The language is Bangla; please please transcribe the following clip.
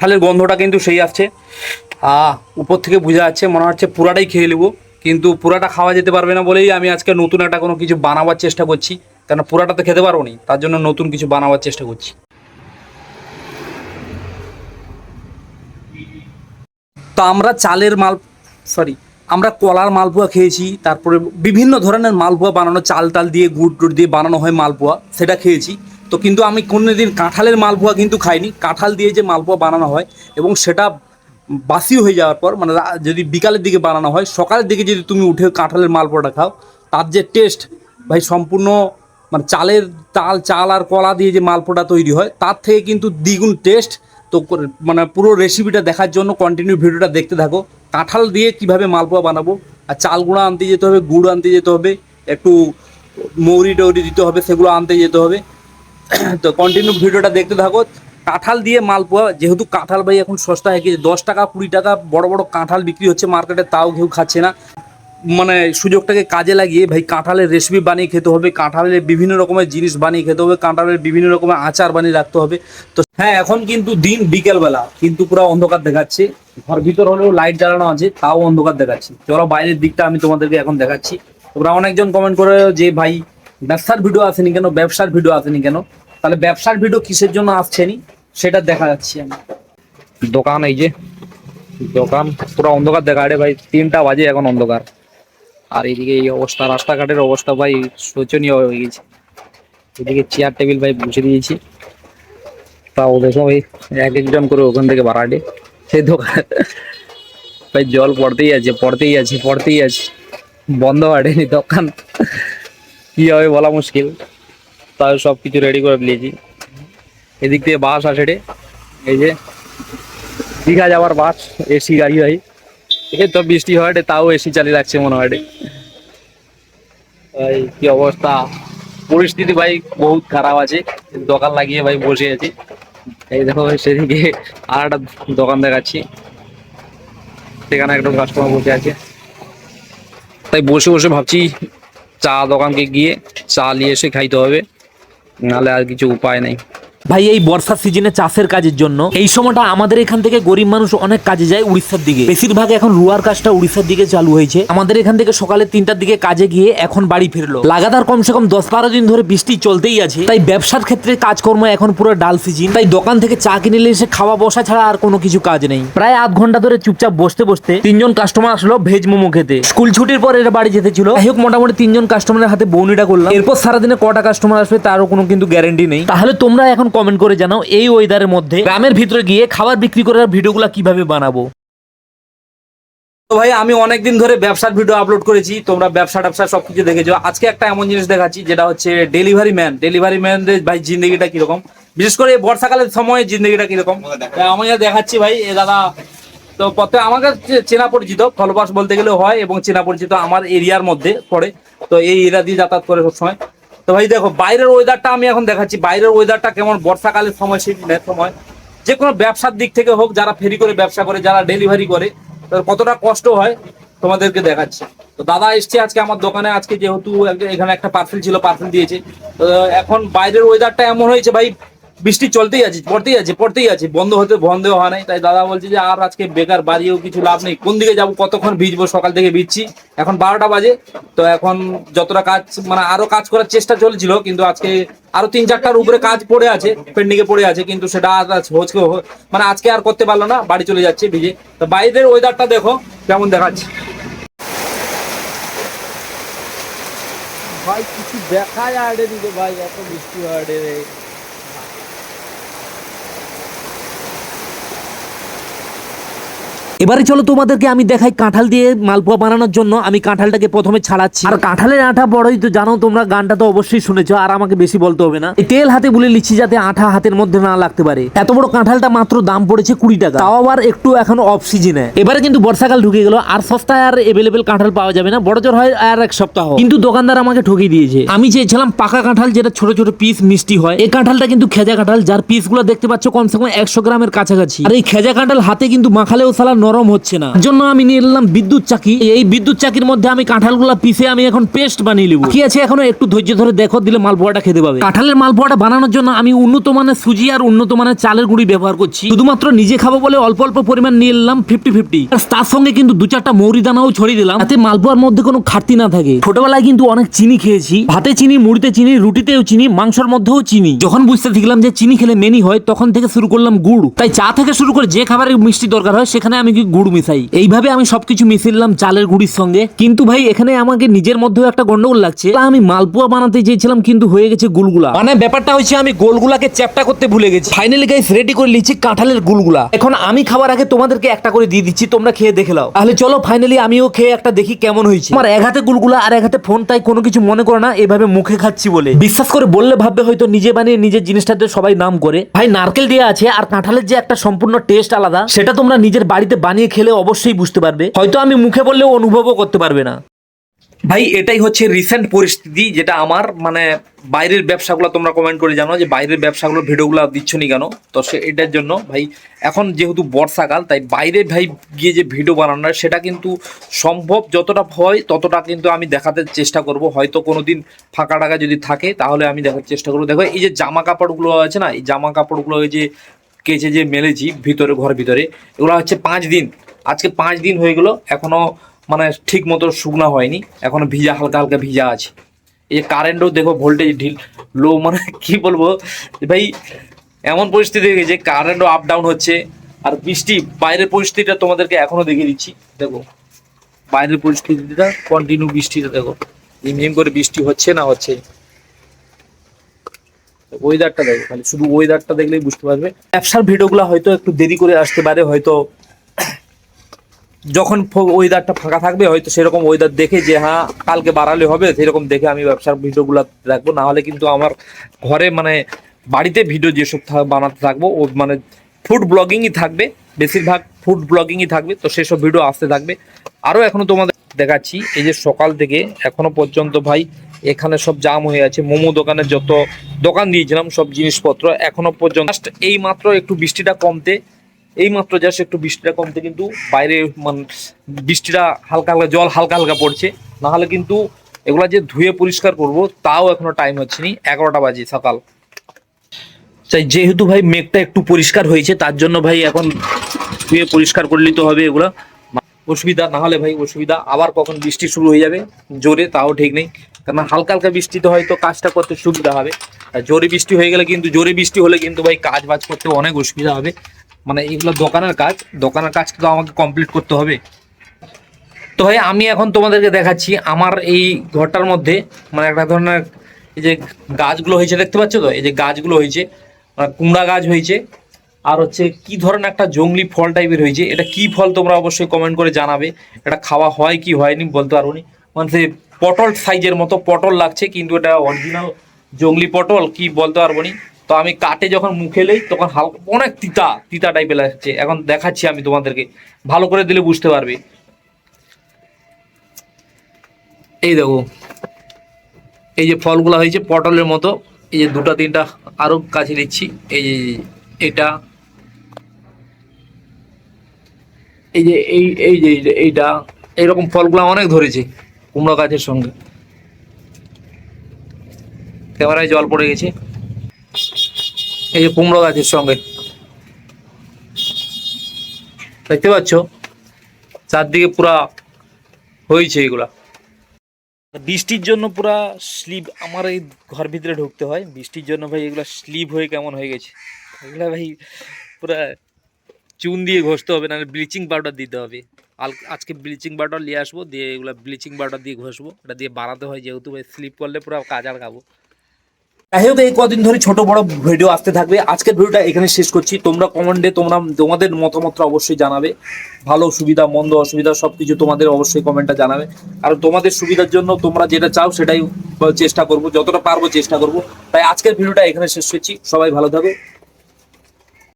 কাঁঠালের গন্ধটা কিন্তু সেই আসছে। উপর থেকে বোঝা যাচ্ছে, মনে হচ্ছে পুরাটাই খেয়ে নেবো, কিন্তু পুরাটা খাওয়া যেতে পারবে না বলেই আমি আজকে নতুন একটা কোনো কিছু বানাবার চেষ্টা করছি। কেন পুরাটা তো খেতে পারবো নি, তার জন্য নতুন কিছু বানাবার চেষ্টা করছি। তো আমরা চালের মাল সরি আমরা কলার মালপোয়া খেয়েছি, তারপরে বিভিন্ন ধরনের মালপোয়া বানানো, চাল টাল দিয়ে গুড় টুড় দিয়ে বানানো হয় মালপোয়া, সেটা খেয়েছি। তো কিন্তু আমি কোনোদিন কাঁঠালের মালপোয়া কিন্তু খাইনি। কাঁঠাল দিয়ে যে মালপোয়া বানানো হয় এবং সেটা বাসি হয়ে যাওয়ার পর, মানে যদি বিকালের দিকে বানানো হয়, সকালের দিকে যদি তুমি উঠে কাঁঠালের মালপোয়াটা খাও, তার যে টেস্ট ভাই সম্পূর্ণ, মানে চাল আর কলা দিয়ে যে মালপোয়াটা তৈরি হয় তার থেকে কিন্তু দ্বিগুণ টেস্ট। তো মানে পুরো রেসিপিটা দেখার জন্য কন্টিনিউ ভিডিওটা দেখতে থাকো। কাঁঠাল দিয়ে কিভাবে মালপোয়া বানাবো, আর চাল গুঁড়া আনতে যেতে হবে, গুড় আনতে যেতে হবে, একটু মৌরি টৌরি দিতে হবে, সেগুলো আনতে যেতে হবে। তো কন্টিনিউ ভিডিওটা দেখতে থাকো। কাঁঠাল দিয়ে মালপোয়া, যেহেতু কাঁঠাল ভাই এখন সস্তা হয়ে গেছে, 10 টাকা 20 টাকা বড় বড় কাঁঠাল বিক্রি হচ্ছে মার্কেটে, তাও কেউ খাচ্ছে না। মানে সুযোগটাকে কাজে লাগিয়ে ভাই কাঁঠালের রেসিপি বানিয়ে খেতে হবে, কাঁঠালের বিভিন্ন রকমের জিনিস বানিয়ে খেতে হবে, কাঁঠালের বিভিন্ন রকমের আচার বানিয়ে রাখতে হবে। তো হ্যাঁ, এখন কিন্তু দিন বিকেলবেলা, কিন্তু পুরো অন্ধকার দেখাচ্ছে। ঘর ভিতর হলেও লাইট জ্বালানো আছে, তাও অন্ধকার দেখাচ্ছে। চলো বাইরের দিকটা আমি তোমাদেরকে এখন দেখাচ্ছি। তোমরা অনেকজন কমেন্ট করে যে ভাই ব্যবসার ভিডিও আসেনি কেন, ব্যবসার ভিডিও আসেনি কেন। তাহলে ব্যবসার ভিডিও কিসের জন্য আসছেনি সেটা দেখা যাচ্ছে। আমি দোকান, এই যে দোকান পুরো অন্ধকার দেখা রে ভাই, 3টা বাজে এখন অন্ধকার। আর এইদিকে এই অবস্থা, রাস্তাঘাটের অবস্থা ভাই শোচনীয় হয়ে গেছে। এদিকে চেয়ার টেবিল ভাই বসে দিয়েছি, তাও দেখো ভাই এক একজন করে ওখান থেকে বাড়াটে সেই দোকান ভাই, জল পড়তেই আছে পড়তেই আছে পড়তেই আছে, বন্ধ হাটেনি দোকান। কি হবে বলা মুশকিল, তাও সব কিছু রেডি করে দিয়েছি। এদিক থেকে বাস আসে রে, এই যে দীঘা যাওয়ার বাস, এসি গাড়ি ভাই। এই তো বৃষ্টি হয়, তাও এসি চালিয়ে রাখছে মনে হয়। ভাই কি অবস্থা, পরিস্থিতি ভাই বহুত খারাপ আছে। দোকান লাগিয়ে ভাই বসে আছি। এই দেখো সেদিকে আর একটা দোকান দেখাচ্ছি, সেখানে একটা কাস্টমার বসে আছে। তাই বসে বসে ভাবছি চা দোকানকে গিয়ে চা নিয়ে এসে খাইতে হবে, নাহলে আর কিছু উপায় নেই। ভাই এই বর্ষার সিজনে চাষের কাজের জন্য এই সময়টা আমাদের এখান থেকে গরিব মানুষ অনেক কাজে যায় উড়িষ্যার দিকে। বেশিরভাগ এখন রুয়ার কাজটা উড়িষ্যার দিকে চালু হয়েছে। আমাদের এখান থেকে সকালে 3টার দিকে কাজে গিয়ে এখন বাড়ি ফিরলো। লাগাতার কমসে কম 10-12 দিন ধরে বৃষ্টি চলতেই আছে, তাই ব্যবসার ক্ষেত্রে কাজকর্ম এখন পুরো ডাল সিজন। তাই দোকান থেকে চা কিনে নিয়ে এসে খাওয়া বসা ছাড়া আর কোনো কিছু কাজ নেই। প্রায় আধ ঘন্টা ধরে চুপচাপ বসতে বসতে 3জন কাস্টমার আসলো ভেজ মোমো খেতে। স্কুল ছুটির পর এরা বাড়ি যেতে ছিল। যাই হোক, মোটামুটি 3জন কাস্টমারের হাতে বউনিটা করলাম। এরপর সারাদিনে কটা কাস্টমার আসবে তারও কোনো কিন্তু গ্যারেন্টি নেই। তাহলে তোমরা এখন কমেন্ট করে জানাও এই ওয়েদারের মধ্যে গ্রামের ভিতরে গিয়ে খাবার বিক্রি করার ভিডিওগুলো কিভাবে বানাবো। তো ভাই আমি অনেকদিন ধরে ব্যবসার ভিডিও আপলোড করেছি, তোমরা ব্যবসা সবকিছু দেখেছো। আজকে একটা এমন জিনিস দেখাচ্ছি যেটা হচ্ছে ডেলিভারি ম্যানদের ভাই জিন্দগিটা কিরকম, বিশেষ করে বর্ষাকালের সময় জিন্দগিটা কিরকম আমি দেখাচ্ছি ভাই। এ দাদা তো আমাকে চেনা পরিচিত, ফলোয়ার্স বলতে গেলে হয়, এবং চেনা পরিচিত আমার এরিয়ার মধ্যে পড়ে। তো এই এরিয়া দিয়ে যাতায়াত করে সবসময়। তো ভাই দেখো বাইরের ওয়েদারটা আমি এখন দেখাচ্ছি, বাইরের ওয়েদারটা কেমন বর্ষাকালের সময়, শীতের সময়। যে কোনো ব্যবসার দিক থেকে হোক, যারা ফেরি করে ব্যবসা করে, যারা ডেলিভারি করে, কতটা কষ্ট হয় তোমাদেরকে দেখাচ্ছি। তো দাদা এসছে আজকে আমার দোকানে, আজকে যেহেতু এখানে একটা পার্সেল ছিল, পার্সেল দিয়েছে। তো এখন বাইরের ওয়েদারটা এমন হয়েছে ভাই, বৃষ্টি চলতেই আছে, পড়তেই আছে, বন্ধ হওয়া নাই। তাই দাদা বলছে যে আর আজকে বেকার বাড়িও কিছু লাভ নেই, কোন দিকে যাবো, কতক্ষণ ভিজবো, সকাল থেকে ভিজছি। এখন 12টা বাজে। তো এখন যতটা কাজ, মানে আরো কাজ করার চেষ্টা চলছিল, কিন্তু আজকে আরো 3-4টার উপরে কাজ পড়ে আছে, পেন্ডিং এ পড়ে আছে, কিন্তু সেটা মানে আজকে আর করতে পারলো না, বাড়ি চলে যাচ্ছে ভিজে। তো বাইরের ওয়েদারটা দেখো কেমন দেখাচ্ছে ভাই, কিছু দেখা যায় দিকে ভাই, এত বৃষ্টি হয় রে। এবারে চলো তোমাদেরকে আমি দেখাই কাঁঠাল দিয়ে মালপোয়া বানানোর জন্য আমি কাঁঠালটাকে প্রথমে ছাড়াচ্ছি। আর কাঁঠালের আঠা বড়ই তো জানো তোমরা, গানটা তো অবশ্যই শুনেছো, আর আমাকে বেশি বলতে হবে না। এই তেল হাতে বলে লিচ্ছি যাতে আঠা হাতের মধ্যে না লাগতে পারে। এত বড় কাঁঠালটা মাত্র দাম পড়েছে 20 টাকা, তাও আবার একটু এখন অফ সিজনে। এবারে কিন্তু বর্ষাকাল ঢুকে গেল, আর সস্তায় আর এভেলেবেল কাঁঠাল পাওয়া যাবে না, বড় জোর হয় আর 1 সপ্তাহ। কিন্তু দোকানদার আমাকে ঠকিয়ে দিয়েছে। আমি চেয়েছিলাম পাকা কাঁঠাল, যেটা ছোট ছোট পিস মিষ্টি হয়। এই কাঁঠালটা কিন্তু খেজা কাঁঠাল, যার পিস গুলো দেখতে পাচ্ছ কমসে কম 100 গ্রামের কাছাকাছি। আর এই খেজা কাঁঠাল হাতে কিন্তু মাখালেও সালা নরম হচ্ছে না, জন্য আমি নিয়ে এলাম বিদ্যুৎ চাকি। এই বিদ্যুৎ চাকির মধ্যে আমি কাঁঠালগুলা পিষে আমি এখন পেস্ট বানিয়ে নেব। কি আছে এখনো একটু ধৈর্য ধরে দেখো, দিলে মালপোয়াটা খেতে পাবে। কাঁঠালের মালপোয়াটা বানানোর জন্য আমি উন্নত মানের সুজি আর উন্নত মানের চালের গুঁড়ি ব্যবহার করছি। শুধুমাত্র নিজে খাবো বলে অল্প অল্প পরিমাণ নিয়ে এলাম 50-50। তার সঙ্গে কিন্তু 2-4টা মৌরি দানাও ছড়িয়ে দিলাম, যাতে মালপোয়ার মধ্যে কোনো ঘাটতি না থাকে। ছোটবেলায় কিন্তু অনেক চিনি খেয়েছি, ভাতে চিনি, মুড়িতে চিনি, রুটিতেও চিনি, মাংসের মধ্যেও চিনি। যখন বুঝতে শিখলাম যে চিনি খেলে মেনি হয়, তখন থেকে শুরু করলাম গুড়। তাই চা থেকে শুরু করে যে খাবারে মিষ্টি দরকার হয় সেখানে আমি কি গুড় মিশাই। এইভাবে আমি সবকিছু মিশিয়ে চালের গুঁড়ির সঙ্গে। কিন্তু ভাই এখানে আমাকে নিজের মধ্যেও একটা গন্ডগোল লাগছে। আমি মালপোয়া বানাতে চেয়েছিলাম কিন্তু হয়ে গেছে গুলগুলা। মানে ব্যাপারটা হচ্ছে আমি গোলগুলাকে চ্যাপটা করতে ভুলে গেছি। ফাইনালি গাইস রেডি করে নিচ্ছি কাঁঠালের গুলগুলা। এখন আমি খাবার আগে তোমাদেরকে একটা করে দিয়ে দিচ্ছি, তোমরা খেয়ে দেখে নাও। তাহলে চলো ফাইনালি আমিও খেয়ে একটা দেখি কেমন হয়েছে। আমার এক হাতে গুলগুলা আর এক হাতে ফোন, তাই কোনো কিছু মনে করো না, এভাবে মুখে খাচ্ছি বলে। বিশ্বাস করে বললে ভাববে হয়তো নিজে বানিয়ে নিজের জিনিসটাতে সবাই নাম করে। ভাই নারকেল দেওয়া আছে আর কাঁঠালের যে একটা সম্পূর্ণ টেস্ট আলাদা, সেটা তোমরা নিজের বাড়িতে বানিয়ে খেলে অবশ্যই বুঝতে পারবে। হয়তো আমি মুখে বললেও অনুভবও করতে পারবে না। ভাই এটাই হচ্ছে রিসেন্ট পরিস্থিতি, যেটা আমার মানে বাইরের ব্যবসাগুলো তোমরা কমেন্ট করে জানো যে বাইরের ব্যবসাগুলোর ভিডিওগুলো দিচ্ছ নি কেন। তো সে এটার জন্য ভাই এখন যেহেতু বর্ষাকাল, তাই বাইরে ভাই গিয়ে যে ভিডিও বানানো সেটা কিন্তু সম্ভব যতটা হয় ততটা কিন্তু আমি দেখাতে চেষ্টা করব। হয়তো কোনো দিন ফাঁকা টাকা যদি থাকে তাহলে আমি দেখার চেষ্টা করবো। দেখো এই যে জামা কাপড়গুলো আছে না, এই জামা কাপড়গুলো ওই যে কেচে যে মেলেছি ভিতরে, ঘর ভিতরে, এগুলো হচ্ছে 5 দিন। আজকে 5 দিন হয়ে গেলো, এখনো মানে ঠিক মতো শুকনা হয়নি, এখনো ভিজা, হালকা হালকা ভিজা আছে। এই যে কারেন্টও দেখো ভোল্টেজ ঢিল লো, মানে কি বলবো ভাই, এমন পরিস্থিতি হয়ে গেছে, কারেন্টও আপ ডাউন হচ্ছে। আর বৃষ্টি, বাইরের পরিস্থিতিটা তোমাদেরকে এখনো দেখিয়ে দিচ্ছি। দেখো বাইরের পরিস্থিতিটা, কন্টিনিউ বৃষ্টিটা দেখো, ঝিমঝিম করে বৃষ্টি হচ্ছে না হচ্ছে। ওয়েদারটা দেখো, খালি শুধু ওয়েদারটা দেখলেই বুঝতে পারবে। ব্যবসার ভিডিওগুলো হয়তো একটু দেরি করে আসতে পারে, হয়তো যখন ওয়েদারটা ফাঁকা থাকবে হয়তো সেরকম ওয়েদার দেখে যে হ্যাঁ কালকে বাড়ালে হবে, সেরকম দেখে আমি ব্যবসার ভিডিওগুলো রাখবো। না হলে কিন্তু আমার ঘরে মানে বাড়িতে ভিডিও যেসব বানাতে থাকবো ও মানে ফুড ব্লগিংই থাকবে, বেশিরভাগ ফুড ব্লগিংই থাকবে। তো সেসব ভিডিও আসতে থাকবে। আরও এখনো তোমাদের দেখাচ্ছি, এই যে সকাল থেকে এখনো পর্যন্ত ভাই এখানে সব জাম হয়ে আছে। মোমো দোকানের যত দোকান দিয়েছিলাম সব জিনিসপত্র এখনো পর্যন্ত, এই মাত্র একটু বৃষ্টিটা কমতে, এই মাত্র জাস্ট একটু বৃষ্টিটা কমতে কিন্তু বাইরে মানে বৃষ্টিটা হালকা হালকা, জল হালকা হালকা পড়ছে। না হলে কিন্তু এগুলা যে ধুয়ে পরিষ্কার করব তাও এখনো টাইম হচ্ছে নি, 11টা বাজে সকাল। তাই যেহেতু ভাই মেঘটা একটু পরিষ্কার হয়েছে, তার জন্য ভাই এখন ধুয়ে পরিষ্কার করে নিতে হবে এগুলা। অসুবিধা না হলে ভাই অসুবিধা, আবার কখন বৃষ্টি শুরু হয়ে যাবে জোরে তাও ঠিক নেই। কারণ হালকা হালকা বৃষ্টিতে হয়তো কাজটা করতে সুবিধা হবে, আর জোরে বৃষ্টি হয়ে গেলে কিন্তু, জোরে বৃষ্টি হলে কিন্তু ভাই কাজ বাজ করতে অনেক অসুবিধা হবে। মানে এগুলো দোকানের কাজ, দোকানের কাজ কিন্তু আমাকে কমপ্লিট করতে হবে। তো ভাই আমি এখন তোমাদেরকে দেখাচ্ছি আমার এই ঘরটার মধ্যে মানে একটা ধরনের এই যে গাছগুলো হয়েছে দেখতে পাচ্ছ তো, এই যে গাছগুলো হয়েছে মানে কুমড়া গাছ হয়েছে, আর হচ্ছে কি ধরনের একটা জঙ্গলি ফল টাইপের হয়েছে। এটা কি ফল তোমরা অবশ্যই কমেন্ট করে জানাবে। এটা খাওয়া হয় কি হয়নি বলতে পারবো না, মানে সে পটল সাইজের মতো পটল লাগছে, কিন্তু এটা অরিজিনাল জঙ্গলি পটল কি বলতে পারবো না। তো আমি কাটে যখন মুখে লই তখন হালকা অনেক তিতা তিতা টাইপের লাগছে। এখন দেখাচ্ছি আমি তোমাদেরকে, ভালো করে দিলে বুঝতে পারবে। এই দেখো এই যে ফলগুলো হয়েছে পটলের মতো, এই যে 2-3টা আরো কাছে দিচ্ছি, এই যে এটা, এই যে এইটা, এইরকম ফলগুলো অনেক ধরেছে কুমড়ো গাছের সঙ্গে। ক্যামেরায় জল পড়ে গেছে, এই যে কুমড়ো গাছের সঙ্গে দেখতে পাচ্ছ, চারদিকে পুরা হয়েছে এগুলা। বৃষ্টির জন্য পুরা স্লিপ, আমার এই ঘর ভিতরে ঢুকতে হয় বৃষ্টির জন্য ভাই, এগুলা স্লিপ হয়ে কেমন হয়ে গেছে এগুলা ভাই, পুরা চুন দিয়ে ঘষতে হবে, না ব্লিচিং পাউডার দিতে হবে। আজকে ব্লিচিং পাউডার নিয়ে আসবো, দিয়ে এগুলো ব্লিচিং পাউডার দিয়ে ঘষবো, এটা দিয়ে বাড়াতে হয় যেহেতু ভাই স্লিপ করলে পুরো কাজ আর খাবো। যাই হোক এই কদিন ধরে ছোট বড় ভিডিও আসতে থাকবে। আজকের ভিডিওটা এখানে শেষ করছি। তোমরা কমেন্টে তোমাদের মতামতটা অবশ্যই জানাবে, ভালো সুবিধা মন্দ অসুবিধা সবকিছু তোমাদের অবশ্যই কমেন্টটা জানাবে। কারণ তোমাদের সুবিধার জন্য তোমরা যেটা চাও সেটাই চেষ্টা করবো, যতটা পারবো চেষ্টা করবো। তাই আজকের ভিডিওটা এখানে শেষ করছি। সবাই ভালো থাকো।